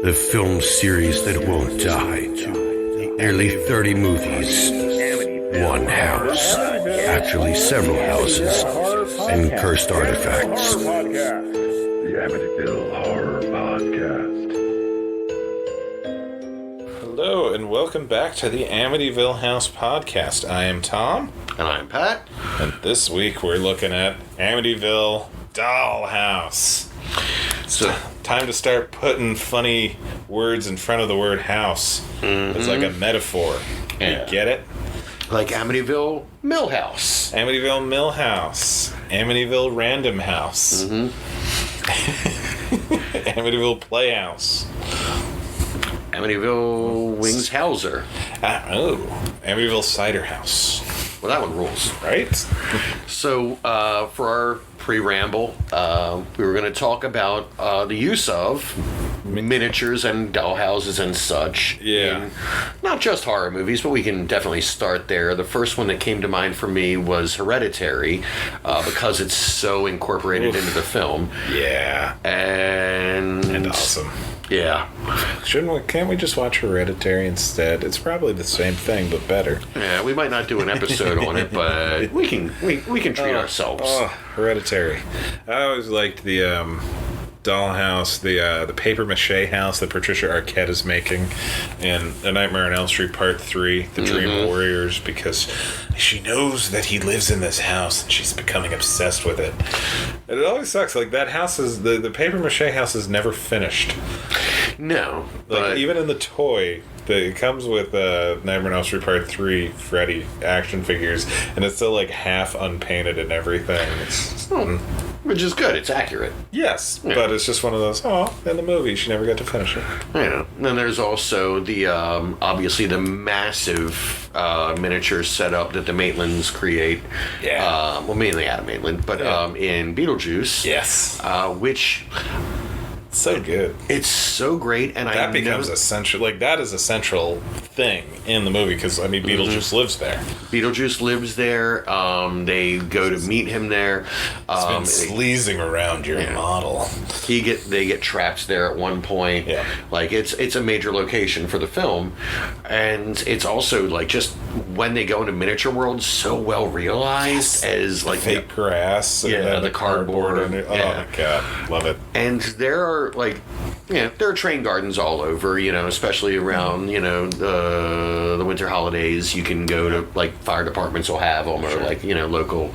The film series that won't die. Nearly 30 movies. One house. Actually, several houses. And cursed artifacts. The Amityville Horror Podcast. Hello, and welcome back to the Amityville House Podcast. I am Tom. And I'm Pat. And this week we're looking at Amityville Dollhouse. So, time to start putting funny words in front of the word house. Mm-hmm. It's like a metaphor. Yeah. You get it? Like Amityville Millhouse. Amityville Millhouse. Amityville Random House. Mm-hmm. Amityville Playhouse. Amityville Wings Hauser. Amityville Cider House. Well, that one rules. Right? So, for our pre-ramble, we were going to talk about the use of miniatures and dollhouses and such. Yeah. In not just horror movies, but we can definitely start there. The first one that came to mind for me was Hereditary, because it's so incorporated into the film. Yeah. And awesome. Yeah. Can't we just watch Hereditary instead? It's probably the same thing, but better. Yeah, we might not do an episode on it, but we can treat ourselves. Oh, Hereditary. I always liked the dollhouse, the paper mache house that Patricia Arquette is making in A Nightmare on Elm Street Part 3, The Dream Warriors, because she knows that he lives in this house and she's becoming obsessed with it. And it always sucks. Like, that house is, the paper mache house is never finished. No. Like, even in the toy, it comes with Nightmare on Elm Street Part 3 Freddy action figures, and it's still, like, half unpainted and everything. Which is good. It's accurate. Yes, yeah. But it's just one of those, in the movie, she never got to finish it. Yeah. And then there's also the, obviously, the massive miniature setup that the Maitlands create. Yeah. Well, mainly Adam Maitland, but in Beetlejuice. Yes. Which... So good. It's so great, and that becomes essential. Like, that is a central thing in the movie because Beetlejuice lives there. Beetlejuice lives there. They go to meet him there. It's been sleazing around your model. They get trapped there at one point. Yeah. Like, it's a major location for the film, and it's also like just when they go into miniature world, so well realized as like fake grass. And the cardboard. Oh my god, love it. And there are there are train gardens all over, especially around, the winter holidays. You can go to, like, fire departments will have them, or, like, local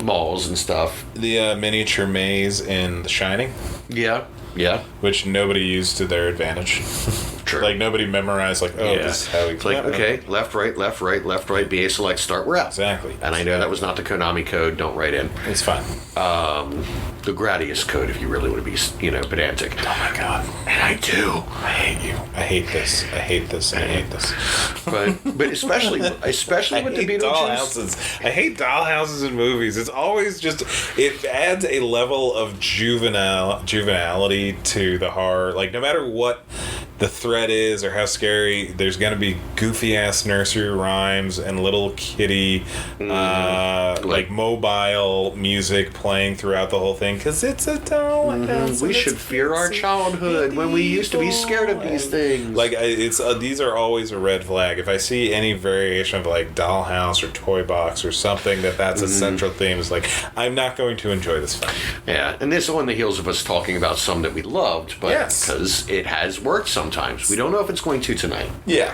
malls and stuff. The miniature maze in The Shining. Yeah. Which nobody used to their advantage. True. Like, nobody memorized, like, this is how we... It's like, okay, left, right, BA select, start, we're out. Exactly. And I know that was not the Konami code, don't write in. It's fine. The Gradius code, if you really want to be, pedantic. Oh my god. And I do. I hate you. I hate this. I hate this. I hate this. But especially with the Beetlejuice. Dollhouses. I hate dollhouses in movies. It's always just, it adds a level of juvenility to the horror. Like, no matter what the threat is or how scary, there's going to be goofy ass nursery rhymes and little kitty like mobile music playing throughout the whole thing because it's a dollhouse. We should fear our childhood when we used to be scared of these things. Like, these are always a red flag. If I see any variation of, like, dollhouse or toy box or something that's a central theme, is like, I'm not going to enjoy this film. Yeah, and this is on the heels of us talking about some that we loved, but because it has worked sometimes. We don't know if it's going to tonight. Yeah.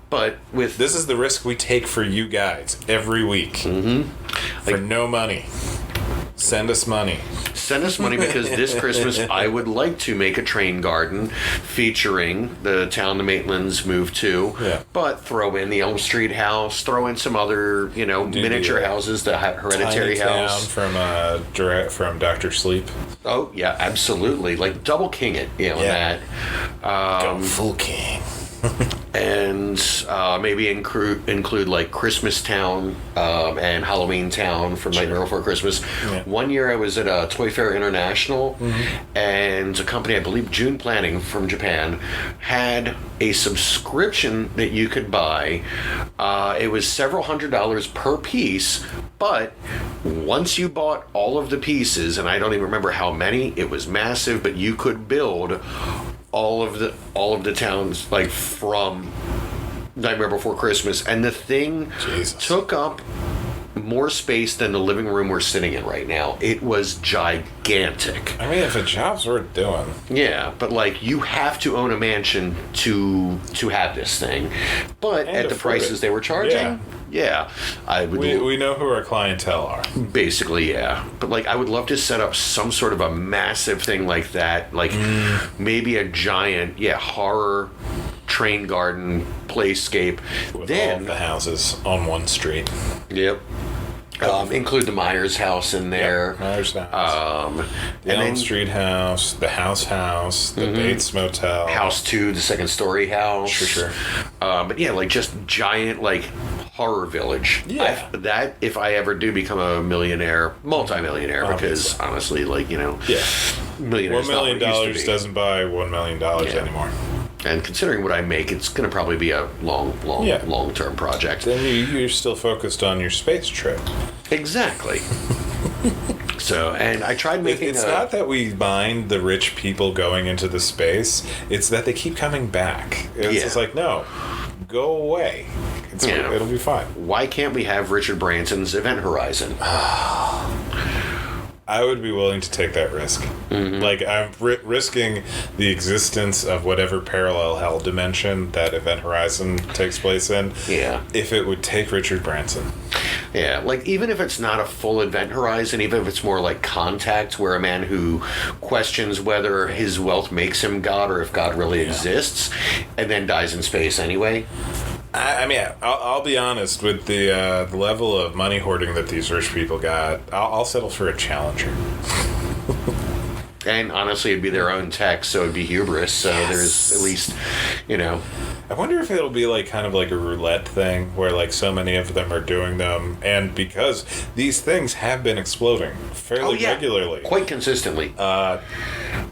But with... This is the risk we take for you guys every week. For no money. Send us money. Send us money because this Christmas I would like to make a train garden featuring the town the Maitlands moved to. Yeah. But throw in the Elm Street house, throw in some other, miniature houses, the Hereditary Tiny house. Town from Dr. Sleep. Oh, yeah, absolutely. Like, double king it, on that. Go full king. And maybe include like Christmas Town and Halloween Town from Nightmare Before Christmas. Yeah. One year I was at Toy Fair International, and a company, I believe June Planning from Japan, had a subscription that you could buy. It was several $100s per piece, but once you bought all of the pieces, and I don't even remember how many, it was massive, but you could build all of the towns like from Nightmare Before Christmas, and the thing took up more space than the living room we're sitting in right now. It was gigantic. I mean, if a job's worth doing. Yeah, but like you have to own a mansion to have this thing. But And at the prices they were charging, I would. We know who our clientele are. Basically, yeah. But like, I would love to set up some sort of a massive thing like that, like maybe a giant, horror train garden playscape. With then all the houses on one street. Yep. Include the Myers house in there. Yep, Myers house. The Elm Street house, the house, the Bates Motel. House 2, the second story house. Sure. But yeah, like just giant, like horror village. Yeah. That, if I ever do become a multi-millionaire, because honestly, like, millionaires. $1 million doesn't buy $1 million anymore. And considering what I make, it's going to probably be a long-term project. Then you're still focused on your space trip. Exactly. So, and I tried making. It's not that we mind the rich people going into the space; it's that they keep coming back. It's just like, no, go away. It'll be fine. Why can't we have Richard Branson's Event Horizon? I would be willing to take that risk. Like, I'm risking the existence of whatever parallel hell dimension that Event Horizon takes place in. Yeah. If it would take Richard Branson. Yeah, like even if it's not a full Event Horizon, even if it's more like Contact, where a man who questions whether his wealth makes him God or if God really exists, and then dies in space anyway. I mean, I'll be honest, with the level of money hoarding that these rich people got, I'll settle for a Challenger. And honestly, it'd be their own tech, so it'd be hubris. So there's at least, I wonder if it'll be like kind of like a roulette thing where like so many of them are doing them, and because these things have been exploding fairly regularly, quite consistently.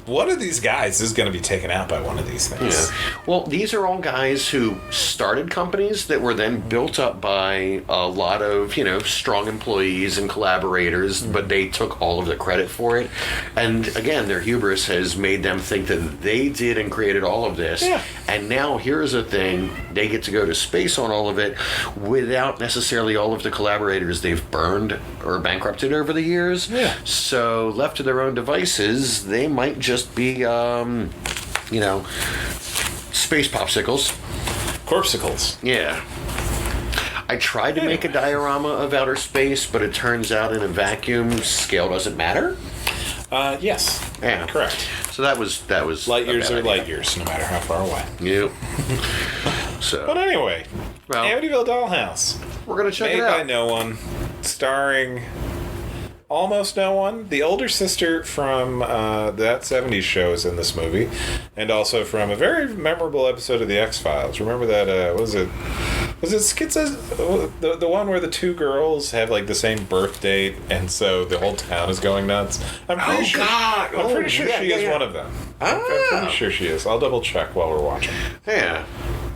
One of these guys is going to be taken out by one of these things. Yeah. Well, these are all guys who started companies that were then built up by a lot of, strong employees and collaborators, but they took all of the credit for it. And again, their hubris has made them think that they did and created all of this. Yeah. And now here's a thing, they get to go to space on all of it without necessarily all of the collaborators they've burned or bankrupted over the years. Yeah. So left to their own devices, they might just be, space popsicles. Corpsicles. Yeah. I tried to make a diorama of outer space, but it turns out in a vacuum, scale doesn't matter. Yes. Yeah. Correct. So that was light years are light years, no matter how far away. Yep. So. But anyway, well, Amityville Dollhouse. We're gonna check it out. Made by no one, starring almost no one. The older sister from that 70s show is in this movie, and also from a very memorable episode of The X-Files. Remember that, was it the one where the two girls have like the same birth date, and so the whole town is going nuts? I'm pretty sure she is one of them. I'm pretty sure she is. I'll double check while we're watching. Yeah.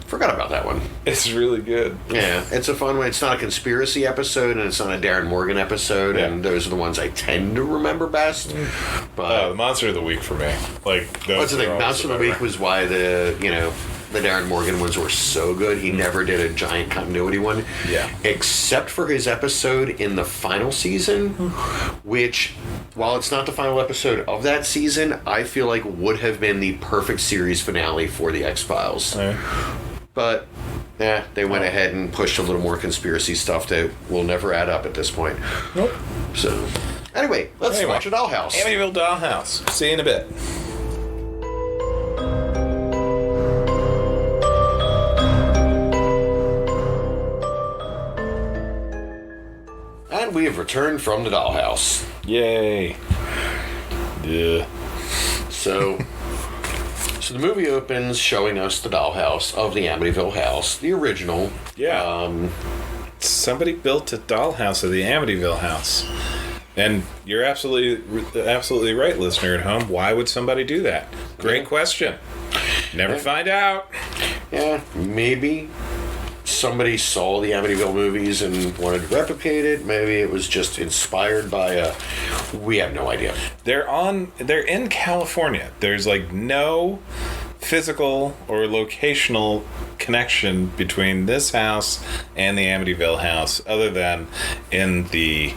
Forgot about that one. It's really good. Yeah, it's a fun one. It's not a conspiracy episode, and it's not a Darren Morgan episode, and those are the ones I tend to remember best. But the Monster of the Week for me. Like, what's the thing? Monster of the Week was why the Darren Morgan ones were so good. He never did a giant continuity one. Yeah. Except for his episode in the final season, which, while it's not the final episode of that season, I feel like would have been the perfect series finale for the X-Files. But, they went ahead and pushed a little more conspiracy stuff that will never add up at this point. Nope. So, anyway, let's watch a Dollhouse. Amityville Dollhouse. See you in a bit. And we have returned from the Dollhouse. Yay. Yeah. So the movie opens showing us the dollhouse of the Amityville house, the original. Yeah. Somebody built a dollhouse of the Amityville house. And you're absolutely right, listener at home. Why would somebody do that? Great question. Never find out. Yeah, maybe somebody saw the Amityville movies and wanted to replicate it. Maybe it was just inspired by we have no idea. They're in California. There's like no physical or locational connection between this house and the Amityville house, other than in the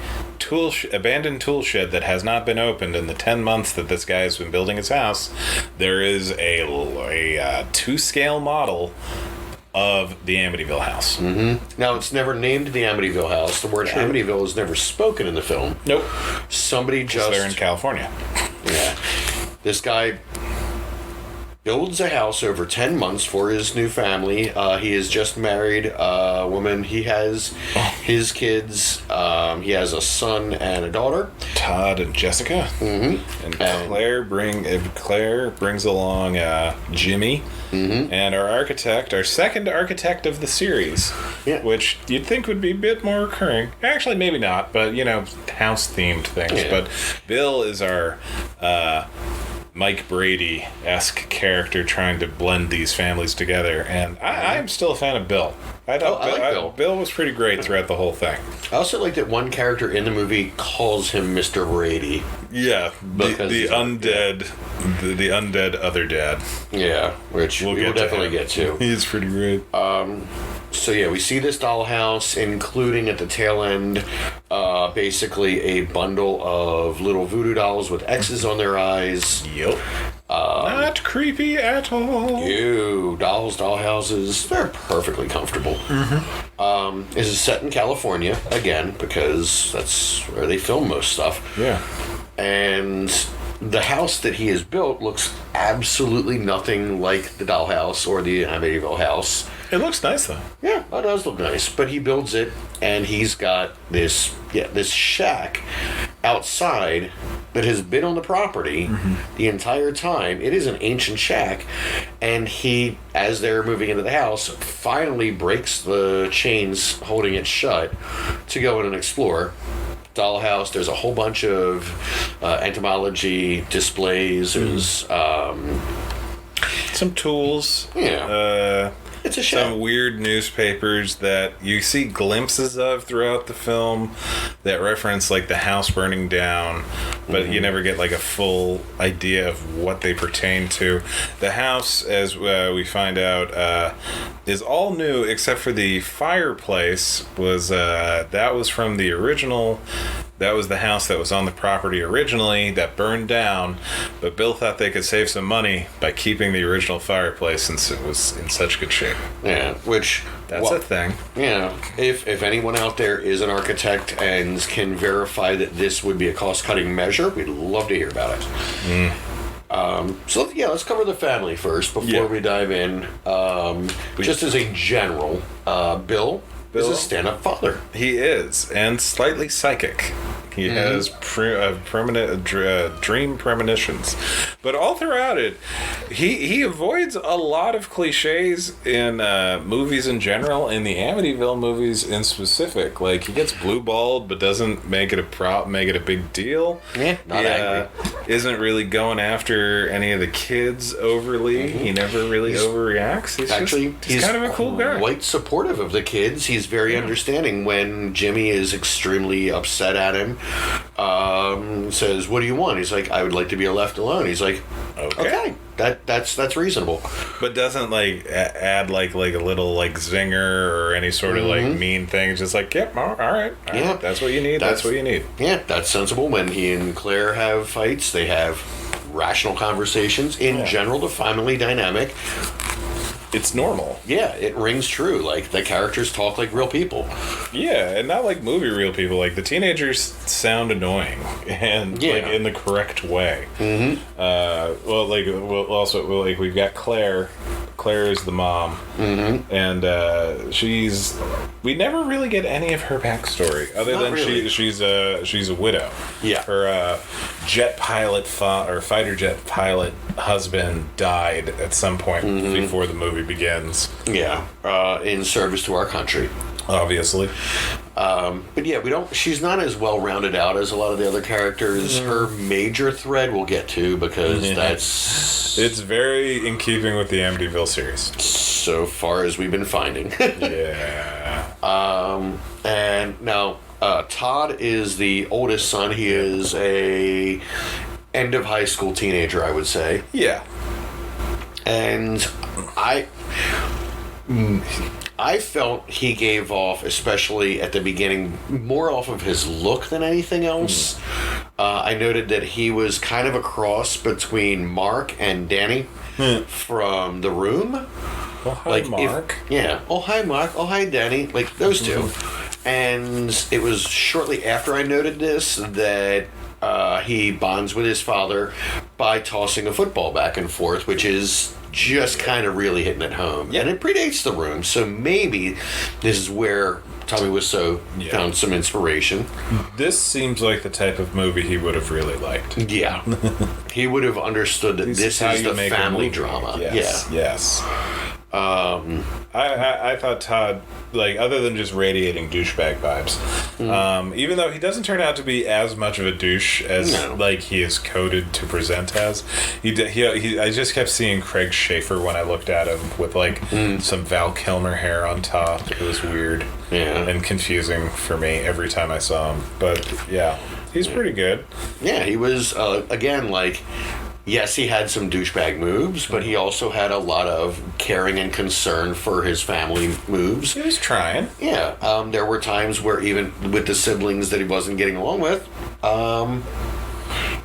abandoned tool shed that has not been opened in the 10 months that this guy has been building his house. There is a 2-scale model of the Amityville house. Mm-hmm. Now, it's never named the Amityville house. The word Amityville is never spoken in the film. Nope. Somebody just... They're in California. Yeah. This guy builds a house over 10 months for his new family. He has just married a woman. He has his kids. He has a son and a daughter. Todd and Jessica. Mm-hmm. And Claire brings along Jimmy. Mm-hmm. And our second architect of the series, which you'd think would be a bit more recurring. Actually, maybe not, but, house-themed things. Yeah. But Bill is our Mike Brady-esque character trying to blend these families together, and I'm still a fan of Bill. I like Bill. Bill was pretty great throughout the whole thing. I also like that one character in the movie calls him Mr. Brady. Yeah, the undead other dad. Yeah, which we will definitely get to. He's pretty great. So yeah, we see this dollhouse, including at the tail end, basically a bundle of little voodoo dolls with X's on their eyes. Yep. Not creepy at all. Dollhouses, they're perfectly comfortable. Mm-hmm. This is set in California, again, because that's where they film most stuff. Yeah. And the house that he has built looks absolutely nothing like the dollhouse or the Amityville house. It looks nice, though. Yeah, it does look nice. But he builds it, and he's got this shack outside that has been on the property the entire time. It is an ancient shack, and he, as they're moving into the house, finally breaks the chains holding it shut to go in and explore. Dollhouse, there's a whole bunch of entomology displays. There's some tools. Yeah. It's a show. Some weird newspapers that you see glimpses of throughout the film that reference like the house burning down, but you never get like a full idea of what they pertain to. The house, as we find out, is all new except for the fireplace. That was from the original. That was the house that was on the property originally that burned down, but Bill thought they could save some money by keeping the original fireplace since it was in such good shape. Yeah, which... That's a thing. Yeah, if anyone out there is an architect and can verify that this would be a cost-cutting measure, we'd love to hear about it. So yeah, let's cover the family first before we dive in. Just as a general, Bill is a stand-up father. He is, and slightly psychic. He has dream premonitions. But all throughout it, he avoids a lot of cliches in movies in general, in the Amityville movies in specific. Like, he gets blue-balled, but doesn't make it a big deal. Yeah, not angry. Isn't really going after any of the kids overly. He never really overreacts. He's kind of a cool guy. Quite supportive of the kids. He's very understanding when Jimmy is extremely upset at him. Says, "What do you want?" He's like, "I would like to be left alone." He's like, "Okay, that's reasonable." But doesn't like add like a little like zinger or any sort of like mean thing. It's just like, yep, all right, that's what you need. That's what you need. Yeah, that's sensible. When he and Claire have fights, they have rational conversations. In general, the family dynamic, it's normal. Yeah, it rings true. Like, the characters talk like real people. Yeah, and not like movie real people. Like, the teenagers sound annoying and like in the correct way. We've got Claire. Claire is the mom, and we never really get any of her backstory other than she's a widow. Yeah, her fighter jet pilot husband died at some point before the movie begins. Yeah, in service to our country. Obviously. But yeah, she's not as well rounded out as a lot of the other characters. Her major thread we'll get to, because it's very in keeping with the Amityville series. So far as we've been finding. Yeah. And now, Todd is the oldest son. He is a end of high school teenager, I would say. Yeah. And I felt he gave off, especially at the beginning, more off of his look than anything else. I noted that he was kind of a cross between Mark and Danny from The Room. Oh, hi, Mark. Oh, hi, Mark. Oh, hi, Danny. Like, those two. And it was shortly after I noted this that he bonds with his father by tossing a football back and forth, which is just kind of really hitting it home. And it predates The Room, so maybe this is where Tommy Wiseau found some inspiration. This seems like the type of movie he would have really liked. Yeah. He would have understood that this is the family drama. Yes. I thought Todd, like, other than just radiating douchebag vibes, even though he doesn't turn out to be as much of a douche as like he is coded to present as, I just kept seeing Craig Schaefer when I looked at him with like some Val Kilmer hair on top. It was weird and confusing for me every time I saw him. But yeah, he's pretty good. Yeah, he was again, like, yes, he had some douchebag moves, but he also had a lot of caring and concern for his family moves. He was trying. Yeah, there were times where even with the siblings that he wasn't getting along with,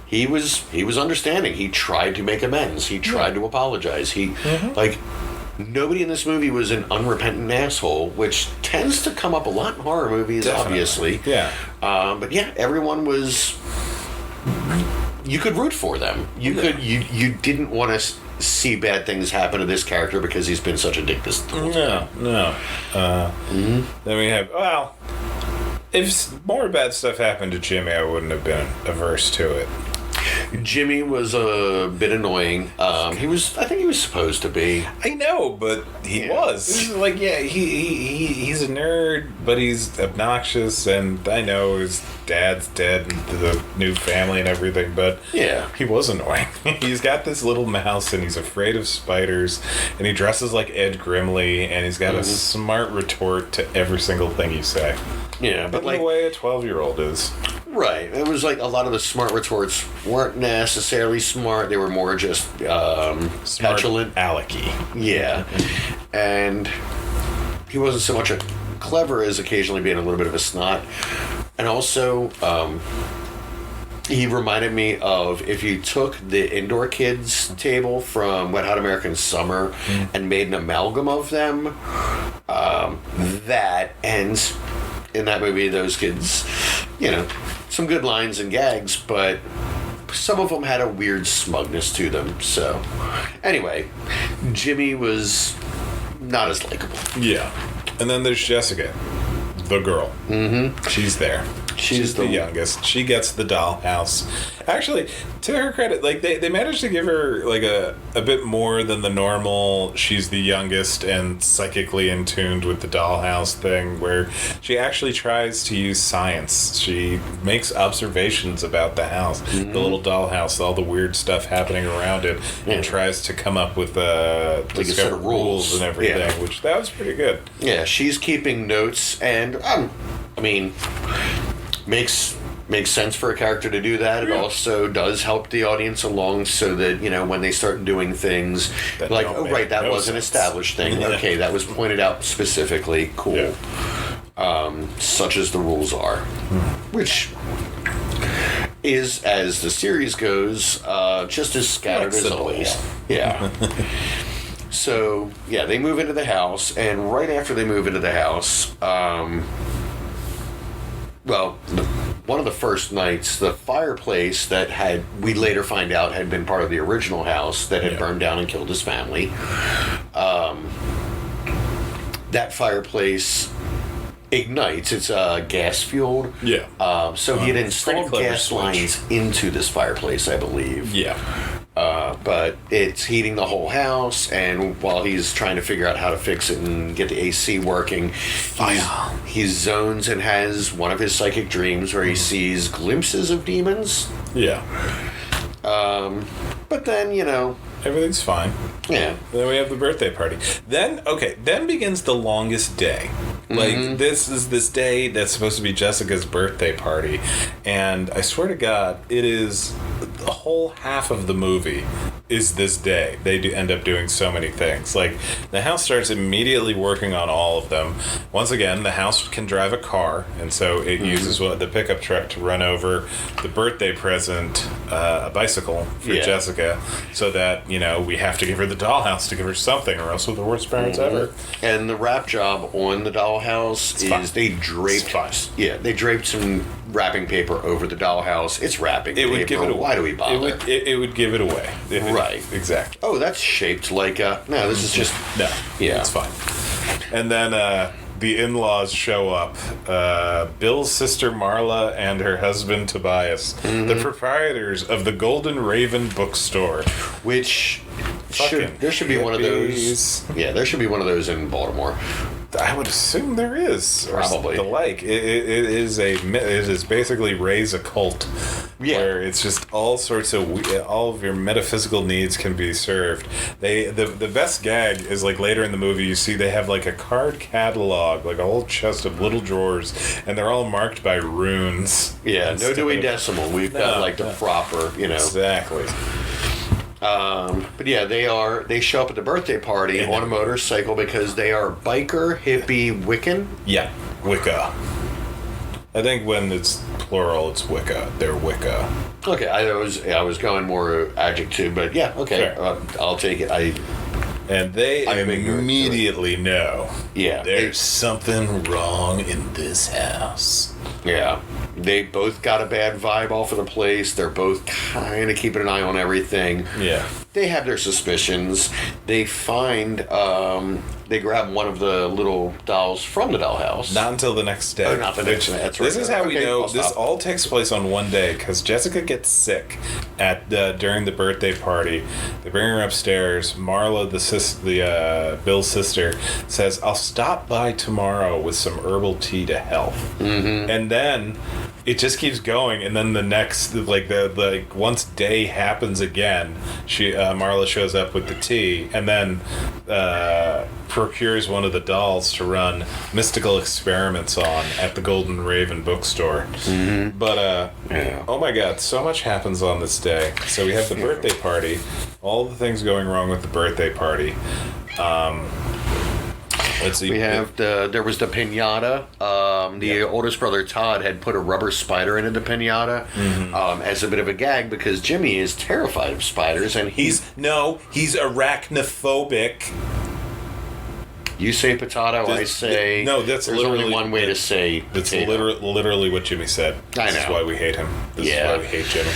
he was understanding. He tried to make amends. He tried to apologize. He like, nobody in this movie was an unrepentant asshole, which tends to come up a lot in horror movies. Definitely. Obviously. Yeah. But yeah, everyone was. You could root for them. You didn't want to see bad things happen to this character because he's been such a dick this whole time. No. Then we have, well, if more bad stuff happened to Jimmy, I wouldn't have been averse to it. Jimmy was a bit annoying. I think he was supposed to be. I know, but he was. Like, he's a nerd, but he's obnoxious, and I know his dad's dead and the new family and everything, but he was annoying. He's got this little mouse, and he's afraid of spiders, and he dresses like Ed Grimley, and he's got a smart retort to every single thing you say. Yeah, but like the way a 12-year-old is. Right. It was like a lot of the smart retorts weren't necessarily smart. They were more just petulant. Alecky. Yeah. And he wasn't so much a clever as occasionally being a little bit of a snot. And also, he reminded me of if you took the indoor kids table from Wet Hot American Summer and made an amalgam of them, that and in that movie, those kids, some good lines and gags, but some of them had a weird smugness to them. So, anyway, Jimmy was not as likable. Yeah. And then there's Jessica, the girl. Mm-hmm. She's there. She's the youngest. She gets the dollhouse. Actually, to her credit, like they managed to give her like a bit more than the normal she's the youngest and psychically in tuned with the dollhouse thing, where she actually tries to use science. She makes observations about the house, the little dollhouse, all the weird stuff happening around it, and tries to come up with like a set of rules and everything, which that was pretty good. Yeah, she's keeping notes, and makes sense for a character to do that. It also does help the audience along so that, when they start doing things that like, oh, right, that was an established thing. Yeah. Okay, that was pointed out specifically. Cool. Yeah. Such as the rules are. Which is, as the series goes, just as scattered as always. Yeah. So, they move into the house, and right after they move into the house, one of the first nights, the fireplace that we later find out had been part of the original house that had burned down and killed his family. That fireplace ignites. It's gas fueled. Yeah. So he had installed gas lines into this fireplace, I believe. Yeah. But it's heating the whole house, and while he's trying to figure out how to fix it and get the AC working, he zones and has one of his psychic dreams where he sees glimpses of demons. Yeah. But then, everything's fine. Yeah. Then we have the birthday party. Then begins the longest day. Like, this is this day that's supposed to be Jessica's birthday party, and I swear to God, it is the whole half of the movie is this day. They do end up doing so many things. Like, the house starts immediately working on all of them. Once again, the house can drive a car, and so it uses the pickup truck to run over the birthday present, a bicycle for Jessica, so that, we have to give her the dollhouse to give her something, or else we're the worst parents ever. And the wrap job on the dollhouse is they draped some wrapping paper over the dollhouse. It's wrapping paper. Would give it away. Why do we bother? It would give it away. Right. Exactly. Oh, that's shaped like no, this is just... No. Yeah. It's fine. And then the in-laws show up. Bill's sister Marla and her husband Tobias, the proprietors of the Golden Raven bookstore. Which... there should be one of those. Yeah, there should be one of those in Baltimore. I would assume there is. Probably. The like. It is basically Ray's occult. Yeah. Where it's just all sorts of all of your metaphysical needs can be served. The best gag is, like, later in the movie you see they have like a card catalog, like a whole chest of little drawers, and they're all marked by runes. Yeah, no Dewey Decimal. We've got like the proper, Exactly. But yeah, they show up at the birthday party on a motorcycle because they are biker, hippie, Wiccan. Yeah, Wicca. I think when it's plural, it's Wicca. They're Wicca. Okay, I was going more adjective, but yeah, okay, I'll take it. And they immediately know. Yeah, there's something wrong in this house. Yeah. They both got a bad vibe off of the place. They're both kind of keeping an eye on everything. Yeah. They have their suspicions. They find, they grab one of the little dolls from the dollhouse. Not until the next day. Oh, not the next day. That's right. This is how we know this all takes place on one day, because Jessica gets sick during the birthday party. They bring her upstairs. Marla, Bill's sister, says, "I'll stop by tomorrow with some herbal tea to help." Mm-hmm. And then it just keeps going, and then the next, once day happens again, Marla shows up with the tea, and then procures one of the dolls to run mystical experiments on at the Golden Raven bookstore. Mm-hmm. But oh my God, so much happens on this day. So we have the birthday party, all the things going wrong with the birthday party. Let's see. We have there was the piñata. The oldest brother Todd had put a rubber spider into the piñata as a bit of a gag because Jimmy is terrified of spiders, and he's arachnophobic. You say potato, I say no. That's there's literally only one way to say. That's potato. literally what Jimmy said. This is why we hate him. This is why we hate Jimmy.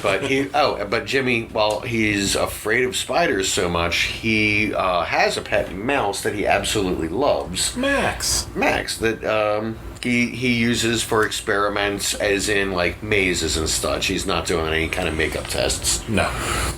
But Jimmy, while he's afraid of spiders so much, he has a pet mouse that he absolutely loves. Max, that he uses for experiments, as in like mazes and such. He's not doing any kind of makeup tests. No.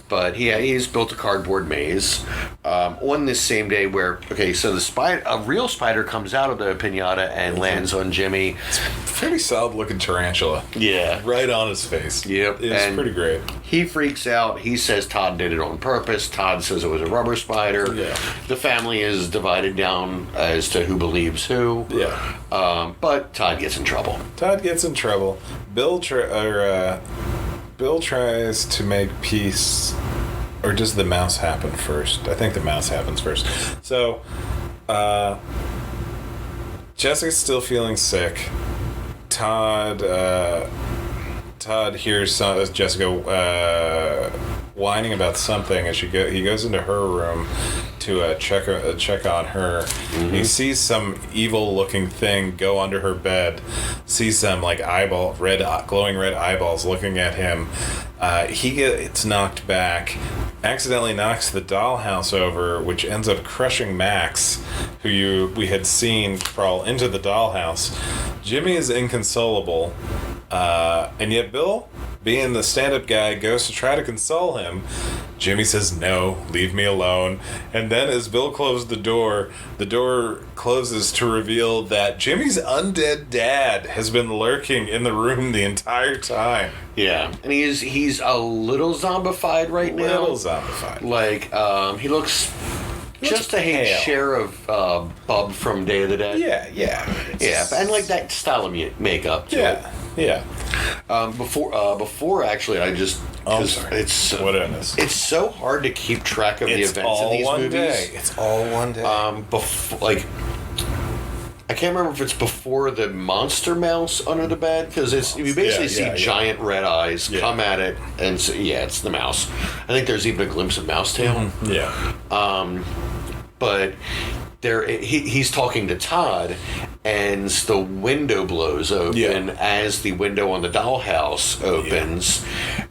But he's built a cardboard maze on this same day where, so a real spider comes out of the piñata and lands on Jimmy. It's a pretty solid looking tarantula. Yeah. Right on his face. Yep. It's pretty great. He freaks out. He says Todd did it on purpose. Todd says it was a rubber spider. Yeah. The family is divided down as to who believes who. Yeah. But Todd gets in trouble. Bill tries to make peace, or does the mouse happen first? I think the mouse happens first. So, Jessica's still feeling sick. Todd hears Jessica whining about something, and he goes into her room to check on her. Mm-hmm. He sees some evil-looking thing go under her bed. Sees some glowing red eyeballs looking at him. He gets knocked back. Accidentally knocks the dollhouse over, which ends up crushing Max, who we had seen crawl into the dollhouse. Jimmy is inconsolable, and yet Bill, being the stand-up guy, goes to try to console him. Jimmy says, "No, leave me alone." And then as Bill closed the door closes to reveal that Jimmy's undead dad has been lurking in the room the entire time. Yeah, and he's a little zombified right now. A little zombified. He looks just a share of Bub from Day of the Dead. Yeah. And like that style of makeup too. Yeah. Before actually, I just Oh, I'm sorry. What did I miss? It's so hard to keep track of the events in these movies. It's all one day. I can't remember if it's before the monster mouse under the bed, because you basically see giant red eyes come at it, and it's the mouse. I think there's even a glimpse of mouse tail. Mm-hmm. Yeah. But he's talking to Todd, and the window blows open as the window on the dollhouse opens,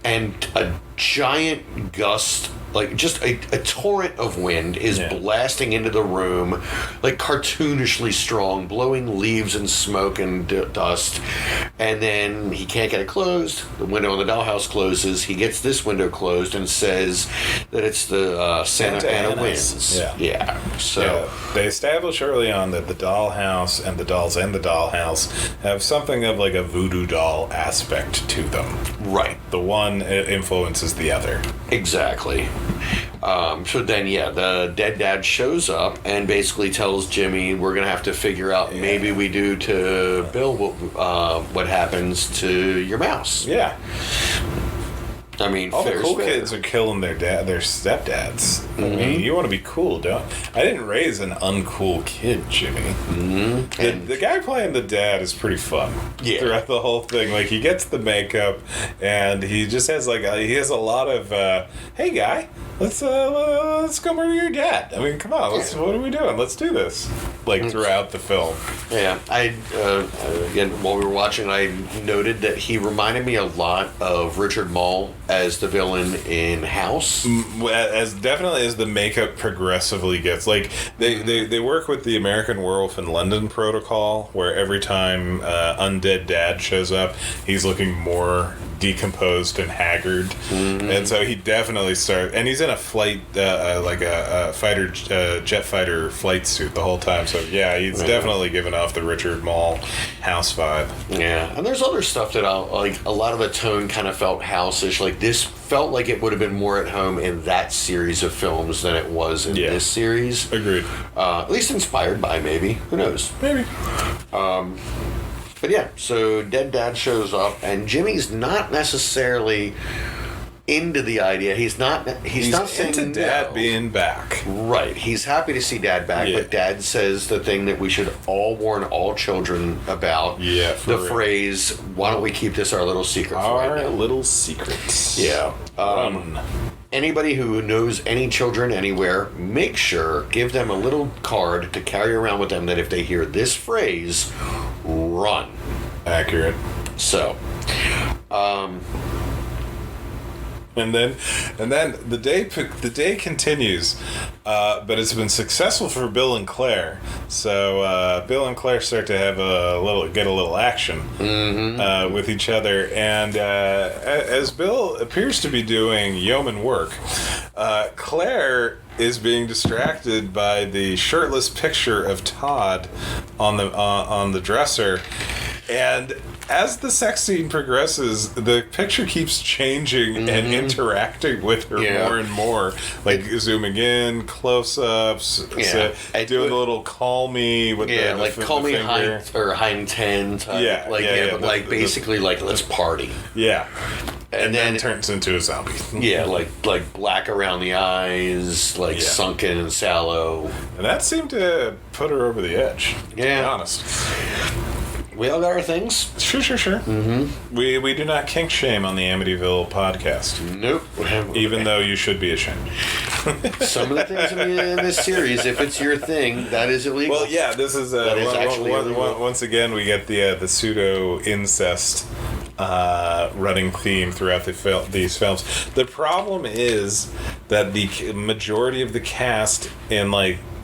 and a giant gust, like just a torrent of wind is blasting into the room, like cartoonishly strong, blowing leaves and smoke and dust. And then he can't get it closed. The window on the dollhouse closes. He gets this window closed and says that it's the Santa Ana winds. Yeah. So they establish early on that the dollhouse and the dolls and the dollhouse have something of like a voodoo doll aspect to them. Right. The one influences the other. Exactly. So then, the dead dad shows up and basically tells Jimmy, we're going to have to figure out, maybe we do to Bill what happens to your mouse. Yeah. I mean, all the cool kids are killing their stepdads. Mm-hmm. I mean, you want to be cool, don't? I didn't raise an uncool kid, Jimmy. Mm-hmm. The guy playing the dad is pretty fun. Yeah. Throughout the whole thing, like he gets the makeup, and he just has he has a lot of, hey guy, let's go murder your dad. I mean, come on, what are we doing? Let's do this. Like throughout the film. Yeah, I again while we were watching, I noted that he reminded me a lot of Richard Mall as the villain in House. As definitely as the makeup progressively gets, like they work with the American Werewolf in London protocol, where every time undead dad shows up, he's looking more decomposed and haggard, and so he definitely starts, and he's in a flight like a fighter jet fighter flight suit the whole time, so he's definitely giving off the Richard Mall House vibe. And there's other stuff that like a lot of the tone kind of felt House-ish. Like this felt like it would have been more at home in that series of films than it was in this series. Agreed. At least inspired by, maybe, who knows, maybe. But so Dead Dad shows up, and Jimmy's not necessarily into the idea. He's not saying into Dad being back. Right. He's happy to see Dad back, but Dad says the thing that we should all warn all children about. Yeah, the phrase, why don't we keep this our little secret for right now? Our little secrets. Yeah. Anybody who knows any children anywhere, make sure, give them a little card to carry around with them that if they hear this phrase, run. Accurate. So, and then the day continues, but it's been successful for Bill and Claire. So Bill and Claire start to have get a little action with each other, and as Bill appears to be doing yeoman work, Claire is being distracted by the shirtless picture of Todd on the dresser, and as the sex scene progresses, the picture keeps changing and interacting with her more and more, like zooming in, close-ups, doing a little call me with the call me finger. Hind 10 type. Basically let's party. Yeah. And then it turns into a zombie. like black around the eyes, sunken and sallow. And that seemed to put her over the edge, to be honest. We all got our things. Sure. Mm-hmm. We do not kink shame on the Amityville podcast. Nope. Even though you should be ashamed. Some of the things in this series, if it's your thing, that is illegal. Well, this is once again we get the pseudo incest running theme throughout these films. The problem is that the majority of the cast in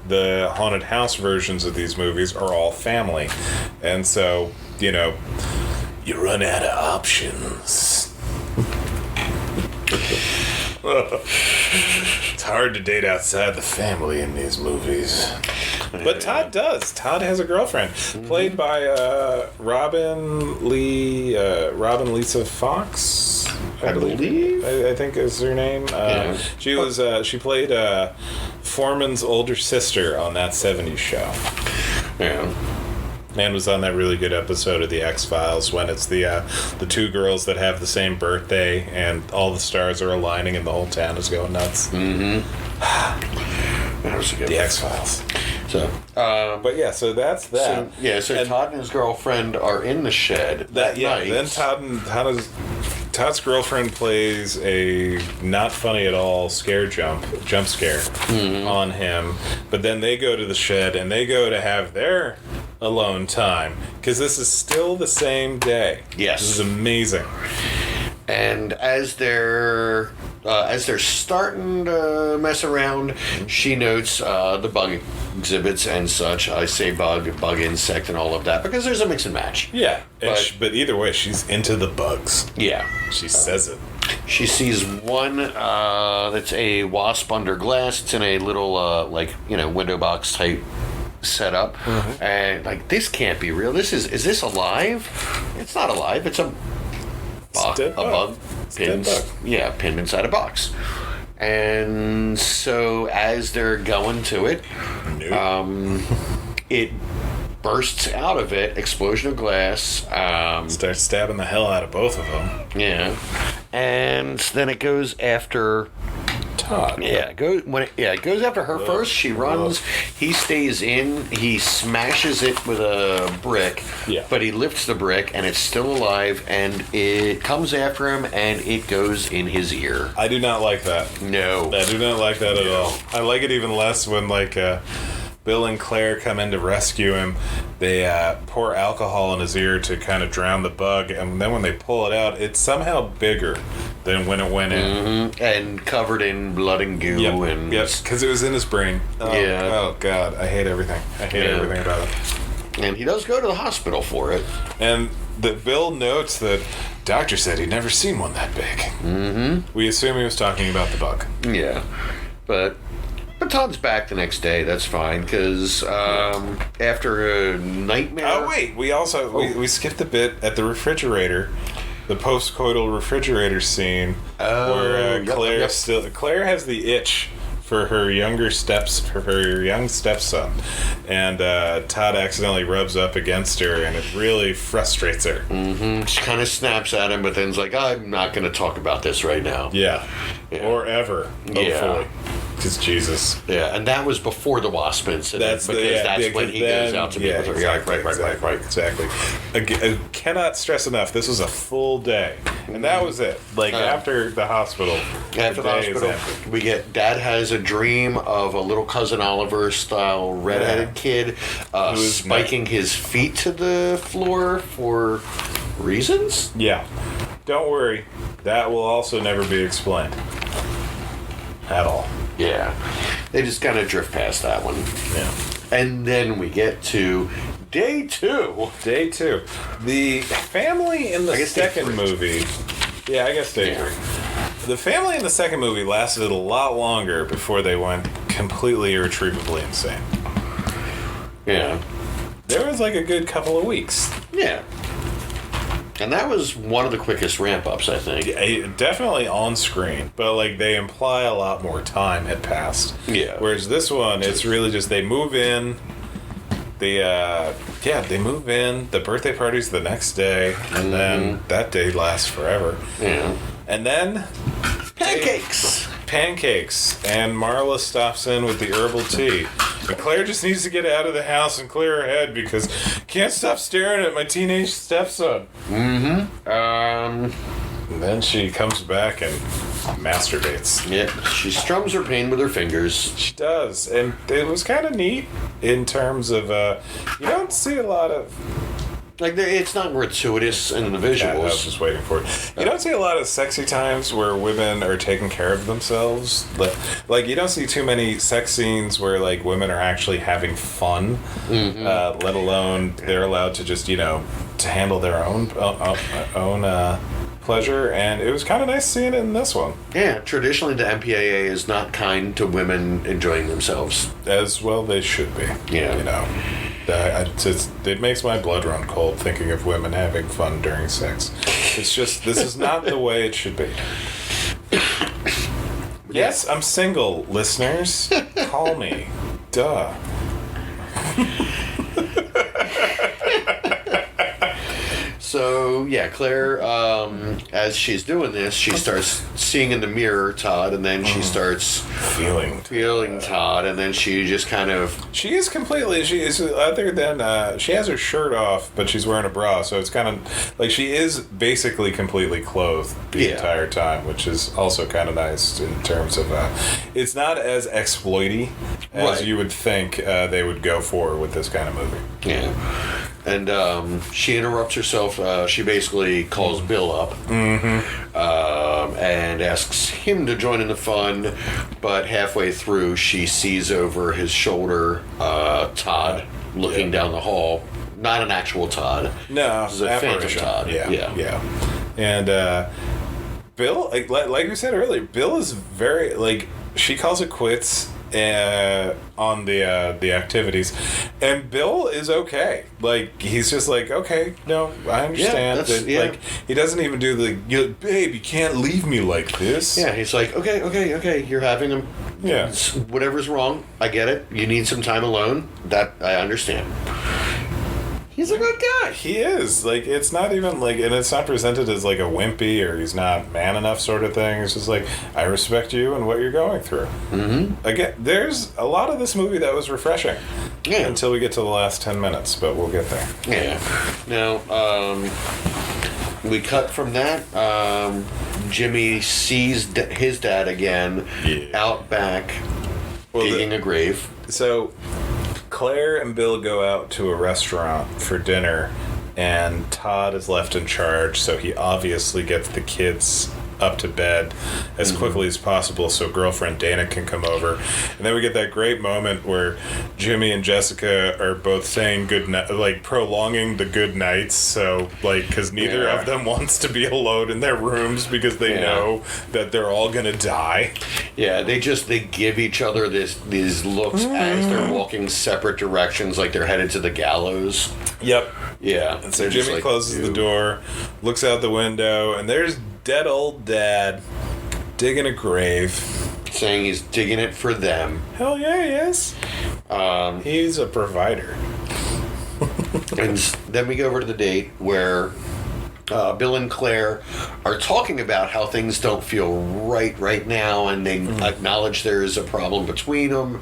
the haunted house versions of these movies are all family, and so you run out of options. It's hard to date outside the family in these movies, but Todd does. Todd has a girlfriend played by Robin Lisa Fox, I believe. I think is her name. She played Foreman's older sister on That 70s Show. Yeah. and was on that really good episode of the X-Files when it's the two girls that have the same birthday and all the stars are aligning and the whole town is going nuts. That was a good The one. X-Files. So, But yeah, so that's that. So And Todd and his girlfriend are in the shed that night. Then Todd's girlfriend plays a not funny at all jump scare on him, but then they go to the shed and they go to have their alone time because this is still the same day. Yes, this is amazing. And as they're starting to mess around, she notes the bug exhibits and such. I say bug, insect, and all of that because there's a mix and match. Yeah, but either way, she's into the bugs. Yeah, she says it. She sees one that's a wasp under glass. It's in a little window box type setup, and like this can't be real. Is this alive? It's not alive. It's a bug pinned inside a box. And so as they're going to it, it bursts out of it, explosion of glass. Starts stabbing the hell out of both of them. Yeah. And then it goes after Todd. it goes after her first. She runs. He stays in. He smashes it with a brick. Yeah. But he lifts the brick, and it's still alive, and it comes after him, and it goes in his ear. I do not like that. No. I do not like that at all. I like it even less when, Bill and Claire come in to rescue him. They pour alcohol in his ear to kind of drown the bug, and then when they pull it out, it's somehow bigger than when it went in. And covered in blood and goo. Yes, because it was in his brain. Oh, God. I hate everything. I hate everything about it. And he does go to the hospital for it. And Bill notes that doctor said he'd never seen one that big. Mm-hmm. We assume he was talking about the bug. Yeah. But Todd's back the next day. That's fine, because after a nightmare... Oh, wait. We also... We skipped a bit at the refrigerator. The post-coital refrigerator scene where Claire has the itch for her young stepson, and Todd accidentally rubs up against her, and it really frustrates her. Mm-hmm. She kind of snaps at him, but then's like, I'm not going to talk about this right now. Yeah. Or ever, hopefully. Because Jesus. Yeah, and that was before the wasp incident. That's when he goes out to meet with her. Exactly, right. Exactly. I cannot stress enough, this was a full day. And that was it. After the hospital. After the hospital, we get Dad has a dream of a little Cousin Oliver style redheaded kid spiking his feet to the floor for reasons? Yeah. Don't worry. That will also never be explained. At all. Yeah. They just kind of drift past that one. Yeah. And then we get to day two. Day two. The family in the second movie... Yeah, I guess day three. The family in the second movie lasted a lot longer before they went completely irretrievably insane. Yeah. There was a good couple of weeks. Yeah. And that was one of the quickest ramp-ups, I think. Yeah, definitely on screen, but they imply a lot more time had passed. Yeah. Whereas this one, it's really just they move in. They move in. The birthday party's the next day, and then that day lasts forever. Yeah. And then pancakes. And Marla stops in with the herbal tea. And Claire just needs to get out of the house and clear her head because can't stop staring at my teenage stepson. Mm-hmm. And then she comes back and masturbates. Yep. She strums her pain with her fingers. She does. And it was kind of neat in terms of, you don't see a lot of... it's not gratuitous in the visuals. Yeah, I was just waiting for it. You don't see a lot of sexy times where women are taking care of themselves. You don't see too many sex scenes where, women are actually having fun, let alone they're allowed to just, to handle their own pleasure. And it was kind of nice seeing it in this one. Yeah, traditionally the MPAA is not kind to women enjoying themselves. As well they should be. Yeah. It makes my blood run cold thinking of women having fun during sex. It's just, this is not the way it should be. Yes, I'm single, listeners. Call me. Duh. So, yeah, Claire, as she's doing this, she starts seeing in the mirror Todd, and then she starts feeling Todd, and then she just kind of... She is other than, she has her shirt off, but she's wearing a bra, so it's kind of, like, she is basically completely clothed the entire time, which is also kind of nice in terms of, it's not as exploity as you would think they would go for with this kind of movie. Yeah. And she interrupts herself. She basically calls Bill up and asks him to join in the fun. But halfway through, she sees over his shoulder Todd looking down the hall. Not an actual Todd. No, this is a phantom Todd. Yeah. And Bill, like we said earlier, Bill is very, like, she calls it quits on the activities, and Bill is okay. Like, he's just like, okay, no, I understand. Like, he doesn't even do the, babe, you can't leave me like this. Yeah, he's like, okay, you're having him. Yeah. Whatever's wrong, I get it. You need some time alone. That I understand. He's a good guy. He is. Like, it's not even like, and it's not presented as like a wimpy or he's not man enough sort of thing. It's just like, I respect you and what you're going through. Mm-hmm. Again, there's a lot of this movie that was refreshing. Yeah. Until we get to the last 10 minutes, but we'll get there. Yeah. Now, we cut from that. Jimmy sees his dad again out back digging a grave. So Claire and Bill go out to a restaurant for dinner, and Todd is left in charge, so he obviously gets the kids up to bed as quickly as possible so girlfriend Dana can come over. And then we get that great moment where Jimmy and Jessica are both saying good night, like prolonging the good nights, so like, because neither of them wants to be alone in their rooms because they know that they're all gonna die. Yeah, they give each other these looks as they're walking separate directions, like they're headed to the gallows. Yep. Yeah. And so Jimmy closes the door, looks out the window, and there's dead old dad digging a grave, saying he's digging it for them. Hell yeah, he is. He's a provider. And then we go over to the date where Bill and Claire are talking about how things don't feel right now, and they acknowledge there is a problem between them.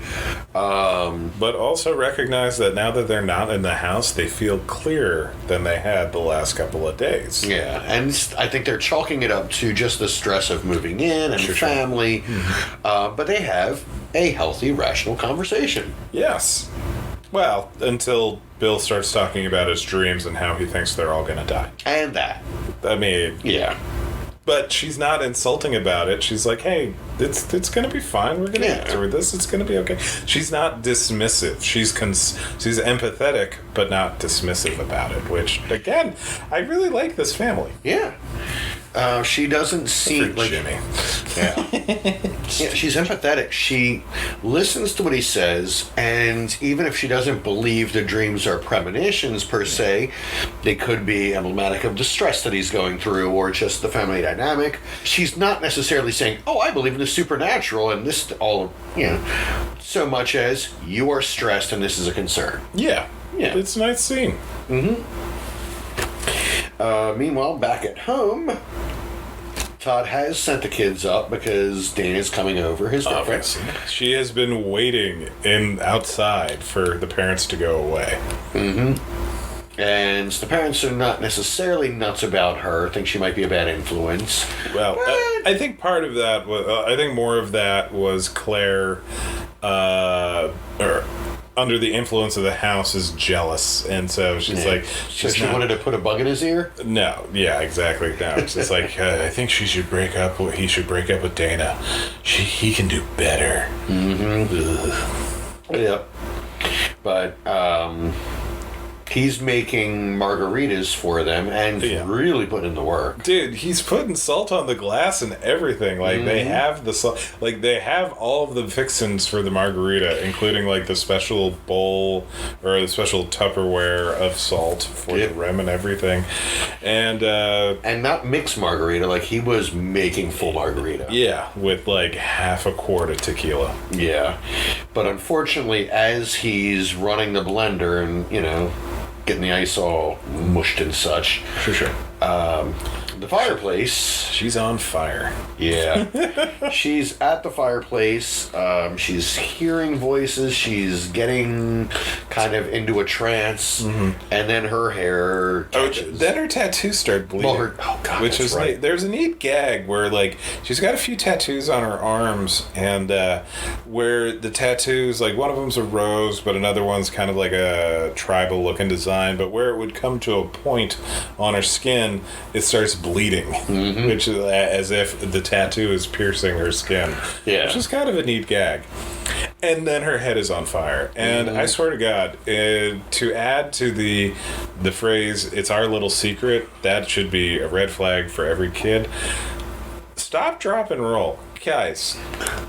But also recognize that now that they're not in the house, they feel clearer than they had the last couple of days. Yeah, and I think they're chalking it up to just the stress of moving in and family. But they have a healthy, rational conversation. Yes. Well, until Bill starts talking about his dreams and how he thinks they're all going to die. And that. I mean... Yeah. But she's not insulting about it. She's like, hey, it's going to be fine. We're going to get through this. It's going to be okay. She's not dismissive. She's empathetic, but not dismissive about it, which, again, I really like this family. Yeah. She doesn't seem like Jimmy. She's empathetic. She listens to what he says, and even if she doesn't believe the dreams are premonitions per se, they could be emblematic of the stress that he's going through, or just the family dynamic. She's not necessarily saying, "Oh, I believe in the supernatural," and this all, so much as you are stressed and this is a concern. Yeah. It's a nice scene. Meanwhile, back at home, Todd has sent the kids up because Dana's coming over, his girlfriend. She has been waiting outside for the parents to go away. And the parents are not necessarily nuts about her, think she might be a bad influence. Well, I think part of that was, I think more of that was Claire, under the influence of the house, is jealous, and so she's like, she wanted to put a bug in his ear. No, exactly. No, it's just like, I think he should break up with Dana. He can do better. Yep. But he's making margaritas for them and really putting in the work. Dude, he's putting salt on the glass and everything. Like, they have the salt. Like, they have all of the fixins for the margarita, including, like, the special bowl or the special Tupperware of salt for the rim and everything. And not mixed margarita. Like, he was making full margarita. Yeah, with, like, half a quart of tequila. Yeah. But unfortunately, as he's running the blender and, getting the ice all mushed and such. Sure. The fireplace. She's on fire. Yeah. She's at the fireplace. She's hearing voices. She's getting kind of into a trance. And then her hair catches. Then her tattoos start bleeding. Which is right. There's a neat gag where, like, she's got a few tattoos on her arms, and where the tattoos, like, one of them's a rose, but another one's kind of like a tribal looking design, but where it would come to a point on her skin, it starts bleeding, which is as if the tattoo is piercing her skin. Yeah. Which is kind of a neat gag. And then her head is on fire. And I swear to God, to add to the phrase, it's our little secret, that should be a red flag for every kid. Stop, drop, and roll. Guys,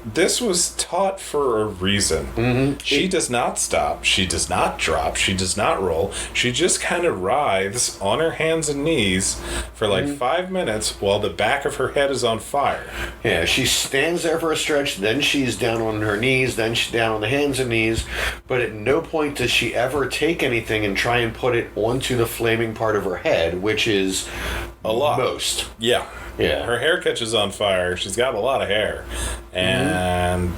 this was taught for a reason. She does not stop. She does not drop. She does not roll. She just kind of writhes on her hands and knees for like 5 minutes while the back of her head is on fire. Yeah, she stands there for a stretch, then she's down on her knees, then she's down on the hands and knees, but at no point does she ever take anything and try and put it onto the flaming part of her head, which is a lot. Most. Yeah. Yeah. Her hair catches on fire. She's got a lot of hair. And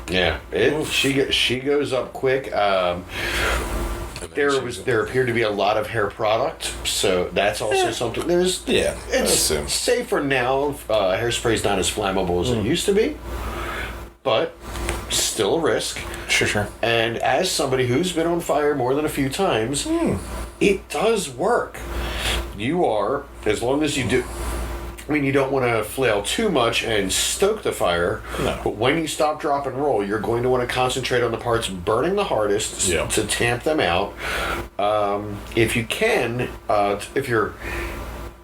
yeah, she goes up quick. There appeared to be a lot of hair product, so that's also something. It's safe for now. Hairspray is not as flammable as it used to be, but still a risk. Sure. And as somebody who's been on fire more than a few times, it does work. You are, as long as you do. I mean, you don't want to flail too much and stoke the fire, but when you stop, drop, and roll, you're going to want to concentrate on the parts burning the hardest to tamp them out. If you can, if you're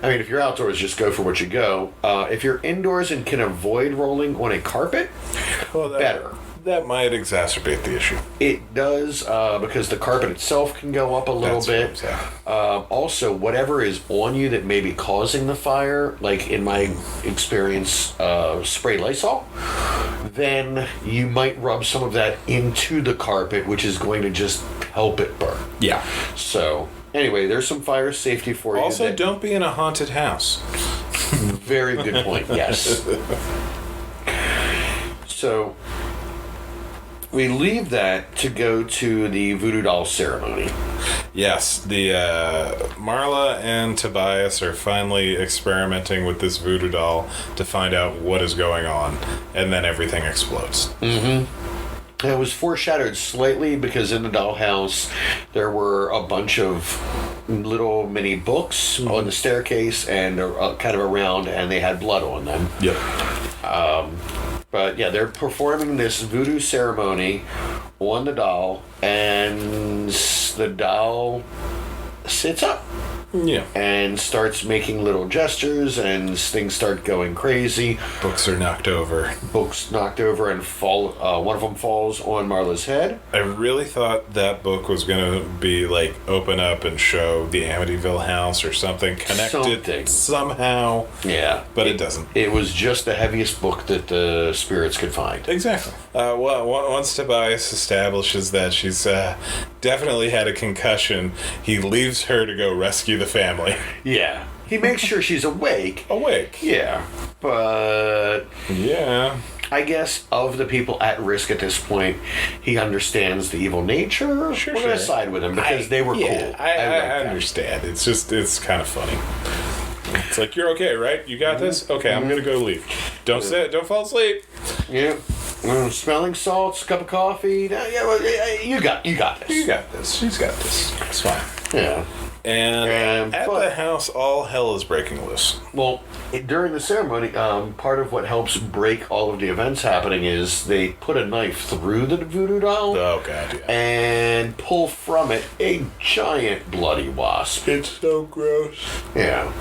outdoors, just go for what you go. If you're indoors and can avoid rolling on a carpet, better. That might exacerbate the issue. It does, because the carpet itself can go up a little bit. Also, whatever is on you that may be causing the fire, like in my experience, spray Lysol, then you might rub some of that into the carpet, which is going to just help it burn. Yeah. So, anyway, there's some fire safety for you. Also, don't be in a haunted house. Very good point, yes. So, we leave that to go to the voodoo doll ceremony. Yes, the Marla and Tobias are finally experimenting with this voodoo doll to find out what is going on, and then everything explodes. It was foreshadowed slightly because in the dollhouse there were a bunch of little mini books on the staircase and kind of around, and they had blood on them. Yep. But yeah, they're performing this voodoo ceremony on the doll, and the doll sits up. Yeah. And starts making little gestures, and things start going crazy. Books are knocked over. Books knocked over and fall. One of them falls on Marla's head. I really thought that book was going to be like open up and show the Amityville house or something connected somehow. Yeah. But it doesn't. It was just the heaviest book that the spirits could find. Exactly. Well, once Tobias establishes that she's definitely had a concussion, he leaves her to go rescue the family. Yeah. He makes sure she's awake. Yeah. But... yeah. I guess of the people at risk at this point, he understands the evil nature. Sure. We're going to side with him because they were cool. I understand. It's kind of funny. It's like, you're okay, right? You got this? Okay, I'm going to go leave. Don't fall asleep. Yeah. Smelling salts, cup of coffee. Yeah, well, you got this. You got this. She's got this. It's fine. Yeah. And at the house, all hell is breaking loose. Well, during the ceremony, part of what helps break all of the events happening is they put a knife through the voodoo doll. Oh, God, yeah. And pull from it a giant bloody wasp. It's so gross. Yeah.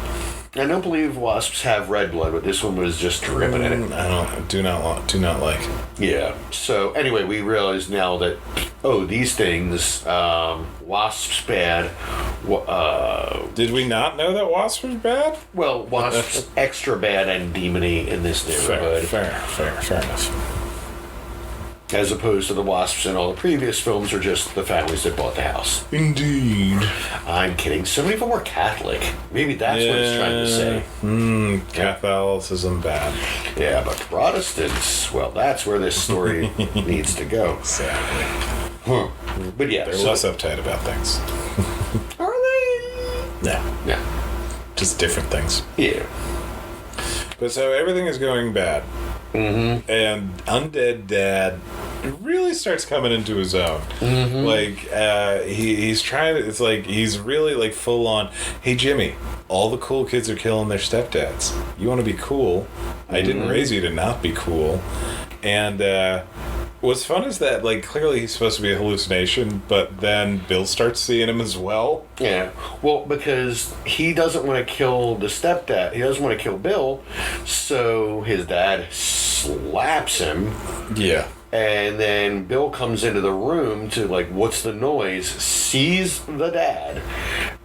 I don't believe wasps have red blood, but this one was just dripping in it. I do not like. Yeah. So anyway, we realize now that these things, wasps bad. Did we not know that wasps was bad? Well, wasps extra bad and demony in this neighborhood. Fair enough. As opposed to the wasps in all the previous films are just the families that bought the house. Indeed. I'm kidding. So many of them were Catholic. Maybe that's what it's trying to say. Catholicism bad. Yeah, but Protestants, well, that's where this story needs to go. Sadly. Huh. But yeah. They're less uptight about things. Are they? Yeah. Yeah. Just different things. Yeah. But so everything is going bad. Mm-hmm. And Undead Dad really starts coming into his own. Mm-hmm. Like, he's trying to, it's like, he's really like full on, hey Jimmy, all the cool kids are killing their stepdads. You want to be cool? I didn't raise you to not be cool. And, what's fun is that, like, clearly he's supposed to be a hallucination, but then Bill starts seeing him as well. Yeah. Well, because he doesn't want to kill the stepdad. He doesn't want to kill Bill, so his dad slaps him. Yeah. And then Bill comes into the room to, like, what's the noise? Sees the dad.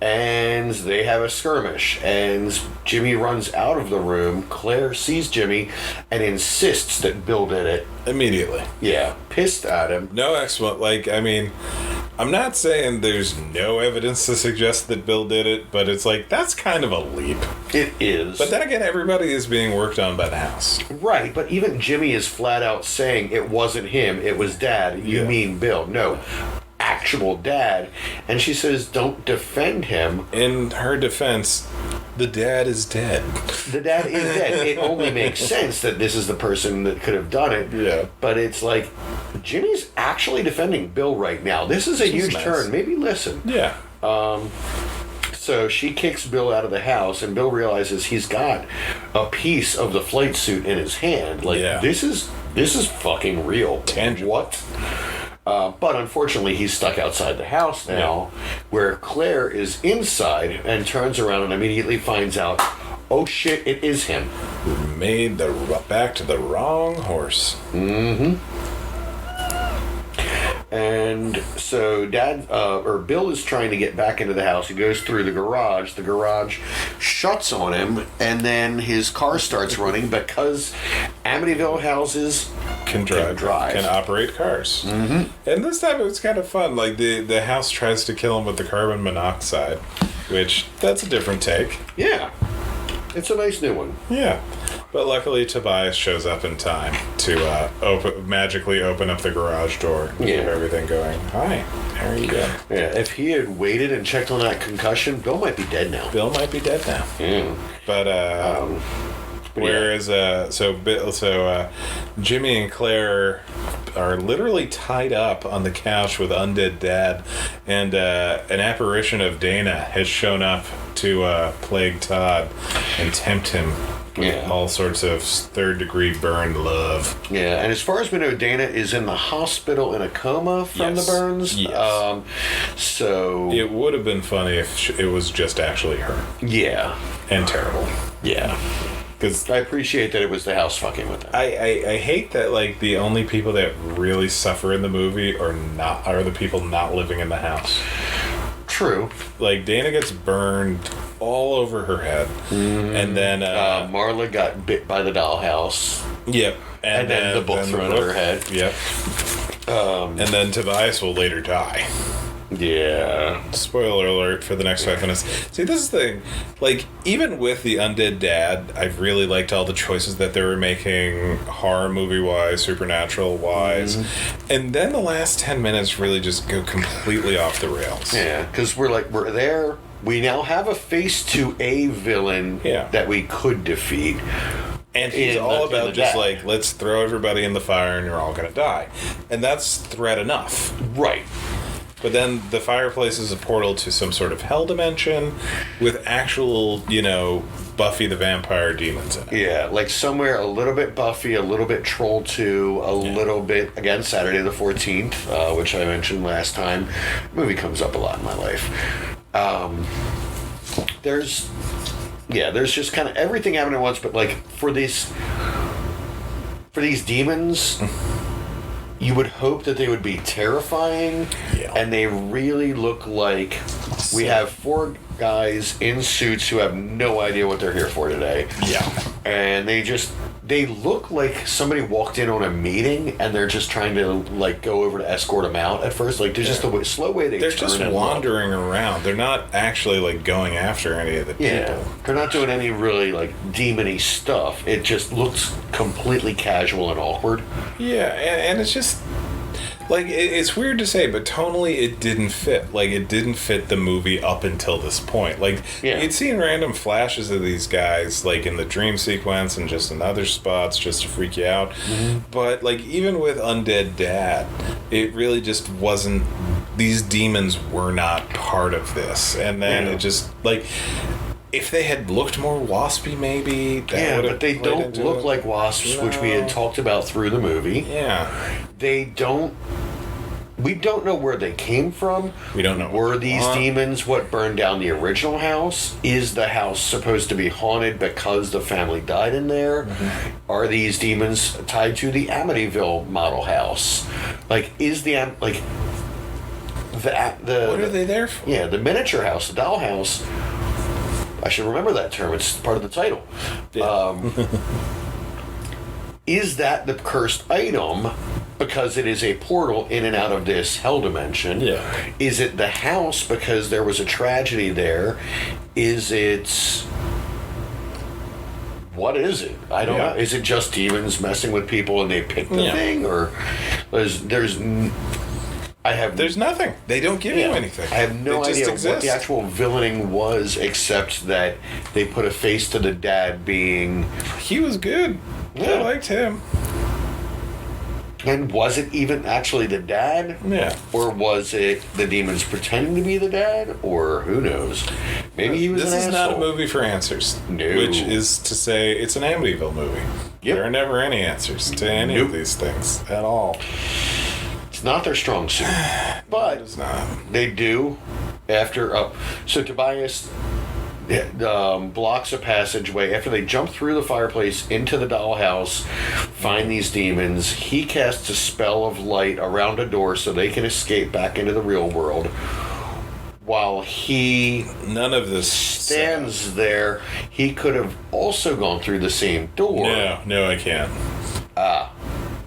And they have a skirmish. And Jimmy runs out of the room. Claire sees Jimmy and insists that Bill did it. Immediately. Yeah. Pissed at him. No excellent. Like, I mean, I'm not saying there's no evidence to suggest that Bill did it, but it's like, that's kind of a leap. It is. But then again, everybody is being worked on by the house. Right, but even Jimmy is flat out saying it wasn't him, it was Dad. You mean Bill. No, actual Dad. And she says, don't defend him. In her defense, the dad is dead. The dad is dead. It only makes sense that this is the person that could have done it. Yeah. But it's like, Jimmy's actually defending Bill right now. This is a huge turn. Maybe listen. Yeah. So she kicks Bill out of the house, and Bill realizes he's got a piece of the flight suit in his hand. Like, this is fucking real. Tangible. What? But unfortunately, he's stuck outside the house now, where Claire is inside and turns around and immediately finds out, oh shit, it is him. Made the back to the wrong horse. Mm-hmm. And so Bill is trying to get back into the house. He goes through the garage. The garage shuts on him, and then his car starts running because Amityville houses can operate cars. Mm-hmm. And this time it was kind of fun. Like, the house tries to kill him with the carbon monoxide, which, that's a different take. Yeah. It's a nice new one. Yeah. But luckily Tobias shows up in time to magically open up the garage door and keep everything going. Hi, there you go. Yeah, if he had waited and checked on that concussion, Bill might be dead now. Bill might be dead now. Yeah. But whereas Jimmy and Claire are literally tied up on the couch with Undead Dad, and an apparition of Dana has shown up to plague Todd and tempt him with all sorts of third-degree burned love. Yeah, and as far as we know, Dana is in the hospital in a coma from the burns. Yes. So it would have been funny if it was just actually her. Yeah. And terrible. Yeah. Because I appreciate that it was the house fucking with them. I hate that, like, the only people that really suffer in the movie are the people not living in the house. True. Like, Dana gets burned all over her head. And then Marla got bit by the dollhouse. Yep. And then the book thrown at her head. Yep. And then Tobias will later die. Yeah. Spoiler alert for the next 5 minutes. See, this is the thing. Like, even with the Undead Dad, I've really liked all the choices that they were making, horror movie-wise, supernatural-wise. And then the last 10 minutes really just go completely off the rails. Yeah, because we're there. We now have a face to a villain that we could defeat. And he's all about just like, let's throw everybody in the fire and you're all going to die. And that's threat enough. Right. But then the fireplace is a portal to some sort of hell dimension with actual, Buffy the Vampire demons in it. Yeah, like somewhere a little bit Buffy, a little bit Troll 2, a little bit, again, Saturday the 14th, which I mentioned last time. The movie comes up a lot in my life. There's just kind of everything happening at once, but like for these demons... You would hope that they would be terrifying, and they really look like we have 4 guys in suits who have no idea what they're here for today. Yeah. And they they look like somebody walked in on a meeting and they're just trying to like go over to escort them out at first. Like there's just a slow way they're just wandering around. They're not actually like going after any of the people. They're not doing any really like demon-y stuff. It just looks completely casual and awkward. Yeah, and it's just like it's weird to say, but tonally it didn't fit. Like it didn't fit the movie up until this point. Like you'd seen random flashes of these guys, like in the dream sequence and just in other spots, just to freak you out. But like even with Undead Dad, it really just wasn't. These demons were not part of this, and then it just like. If they had looked more waspy, maybe. But they don't look like wasps, which we had talked about through the movie. Yeah. They don't. We don't know where they came from. We don't know. Were these demons what burned down the original house? Is the house supposed to be haunted because the family died in there? Are these demons tied to the Amityville model house? Like, is the like the what are they there for? Yeah, the miniature house, the dollhouse. I should remember that term. It's part of the title. Yeah. Is that the cursed item because it is a portal in and out of this hell dimension? Yeah. Is it the house because there was a tragedy there? Is it... What is it? I don't know. Is it just demons messing with people and they pick the thing? Or there's nothing. They don't give you anything. I have no idea what the actual villaining was, except that they put a face to the dad being... He was good. Yeah. I liked him. And was it even actually the dad? Yeah. Or was it the demons pretending to be the dad? Or who knows? Maybe he was an asshole. This is not a movie for answers. No. Which is to say, it's an Amityville movie. Yep. There are never any answers to any of these things at all. It's not their strong suit. But it's not. They do after... so Tobias blocks a passageway. After they jump through the fireplace into the dollhouse, find these demons, he casts a spell of light around a door so they can escape back into the real world. While he... None of this stands there, he could have also gone through the same door. No, I can't.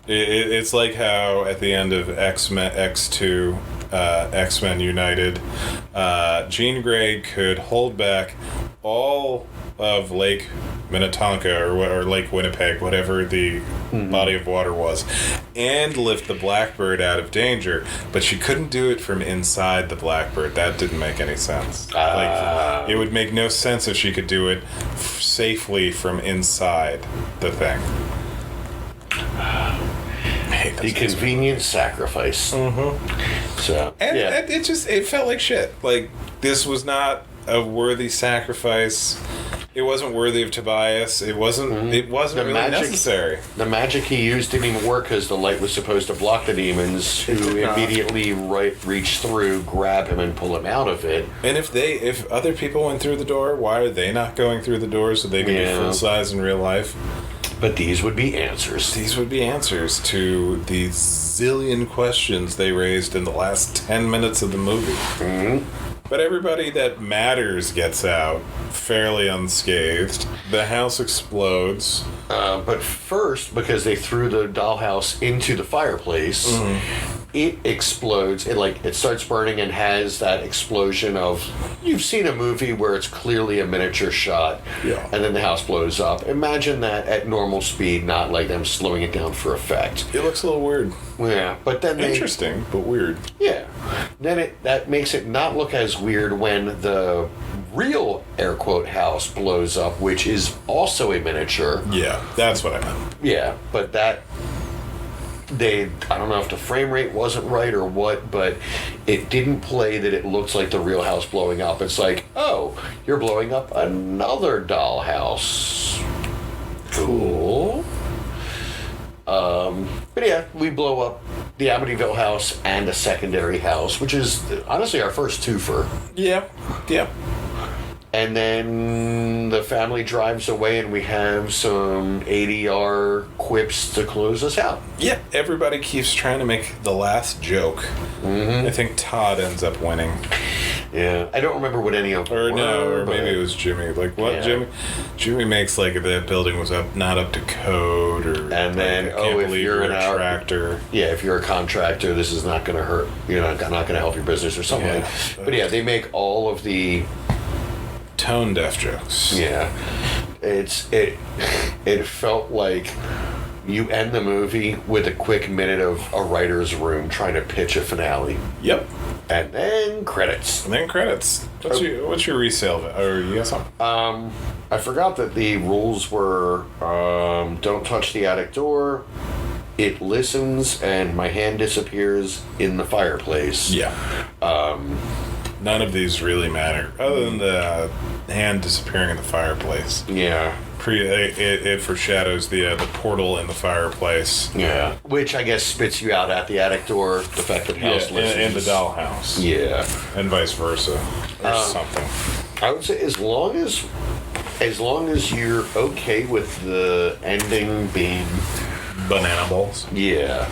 It's like how at the end of X-Men X2, X-Men United, Jean Grey could hold back all of Lake Minnetonka or Lake Winnipeg, whatever the body of water was, and lift the Blackbird out of danger, but she couldn't do it from inside the Blackbird. That didn't make any sense. Like, it would make no sense if she could do it safely from inside the thing. The convenient sacrifice. So, it felt like shit. Like, this was not a worthy sacrifice. It wasn't worthy of Tobias. It wasn't. It wasn't really necessary. The magic he used didn't even work because the light was supposed to block the demons, who immediately reach through, grab him, and pull him out of it. And if other people went through the door, why are they not going through the door so they can be full size in real life? But these would be answers. These would be answers to the zillion questions they raised in the last 10 minutes of the movie. But everybody that matters gets out fairly unscathed. The house explodes. But first, because they threw the dollhouse into the fireplace, it explodes. It starts burning and has that explosion of... You've seen a movie where it's clearly a miniature shot, and then the house blows up. Imagine that at normal speed, not like them slowing it down for effect. It looks a little weird. Yeah, but then interesting, but weird. Yeah. Then that makes it not look as weird when the real air quote house blows up, which is also a miniature. Yeah, that's what I meant. Yeah, but that... I don't know if the frame rate wasn't right or what, but it didn't play that it looks like the real house blowing up. It's like, oh, you're blowing up another dollhouse. Cool. But yeah, we blow up the Amityville house and a secondary house, which is honestly our first twofer. Yeah. And then the family drives away and we have some ADR quips to close us out. Yeah, everybody keeps trying to make the last joke. I think Todd ends up winning. Yeah, I don't remember what any of them Or were. no, or maybe it was Jimmy. Like what? Yeah. Jimmy makes like that building was not up to code, or And then, like, I can't if believe you're a an tractor. Yeah, if you're a contractor, this is not going to hurt. You're not going to help your business or something. Yeah. Like. But yeah, they make all of the Tone deaf jokes. Yeah, it felt like you end the movie with a quick minute of a writer's room trying to pitch a finale, Yep. and then credits. And then credits. What's your resale? Or you got something? I forgot that the rules were don't touch the attic door. It listens, and my hand disappears in the fireplace. Yeah. None of these really matter, other than the hand disappearing in the fireplace. Yeah. It foreshadows the portal in the fireplace. Yeah. Which I guess spits you out at the attic door. Defective house listens. in the dollhouse. Yeah. And vice versa, or something. I would say as long as you're okay with the ending being Banana balls. yeah.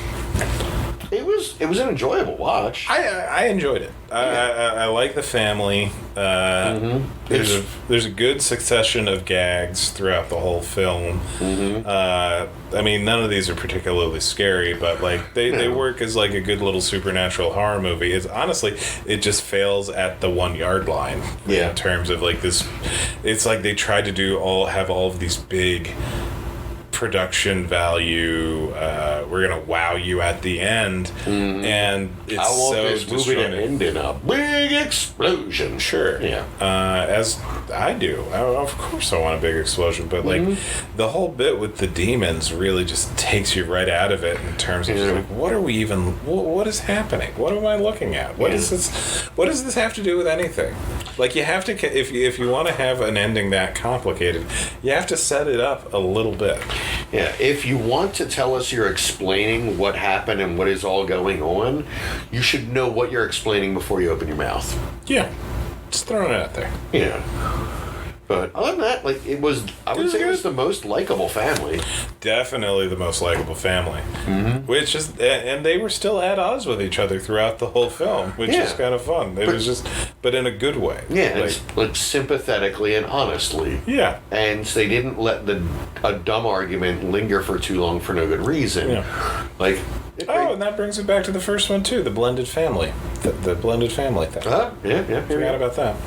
It was an enjoyable watch. I enjoyed it. I like the family. There's a good succession of gags throughout the whole film. I mean, none of these are particularly scary, but like they work as like a good little supernatural horror movie. It's honestly, it just fails at the 1 yard line. Yeah. In terms of like this, it's like they tried to have all of these big production value. We're gonna wow you at the end, and it's I want so this movie to disjointed. end in a big explosion. Sure. Yeah. As I do. Of course I want a big explosion, but like the whole bit with the demons really just takes you right out of it in terms of like, what are we even, what is happening? What am I looking at? What is this? What does this have to do with anything? Like you have to, if you want to have an ending that complicated, you have to set it up a little bit. Yeah, if you want to tell us you're explaining what happened and what is all going on, you should know what you're explaining before you open your mouth. Yeah. Just throwing it out there. Yeah. But other than that, like it was the most likable family. Definitely the most likable family. Which is, and they were still at odds with each other throughout the whole film, which is kind of fun. It was just, but in a good way. Yeah, like sympathetically and honestly. Yeah. And they didn't let a dumb argument linger for too long for no good reason. Yeah. Like. And that brings it back to the first one too, the blended family, the blended family thing. Yeah. Forgot about that.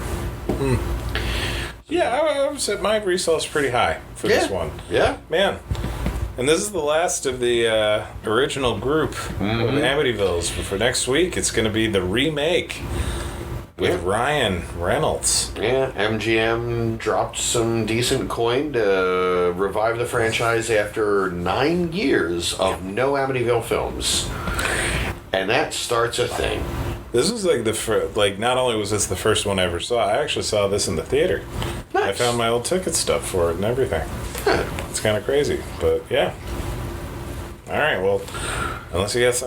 Yeah, I would say my resale is pretty high for this one. Yeah. Man. And this is the last of the original group of Amityvilles. For next week, it's going to be the remake with Ryan Reynolds. Yeah, MGM dropped some decent coin to revive the franchise after 9 years of no Amityville films. And that starts a thing. This was like not only was this the first one I ever saw, I actually saw this in the theater. Nice. I found my old ticket stub for it and everything. Huh. It's kind of crazy, but yeah. All right, well, unless you guys,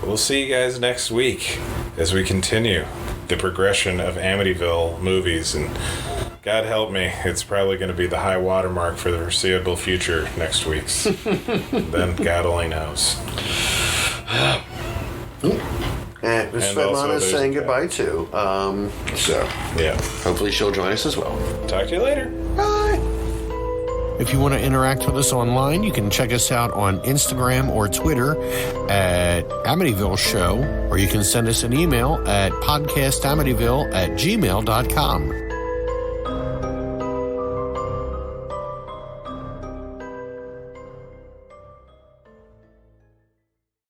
we'll see you guys next week as we continue the progression of Amityville movies, and God help me, it's probably going to be the high watermark for the foreseeable future next week's. Then God only knows. And Miss Svetlana's saying goodbye too. So Yeah. hopefully she'll join us as well. Talk to you later. Bye. If you want to interact with us online, you can check us out on Instagram or Twitter at Amityville Show, or you can send us an email at podcastamityville@gmail.com.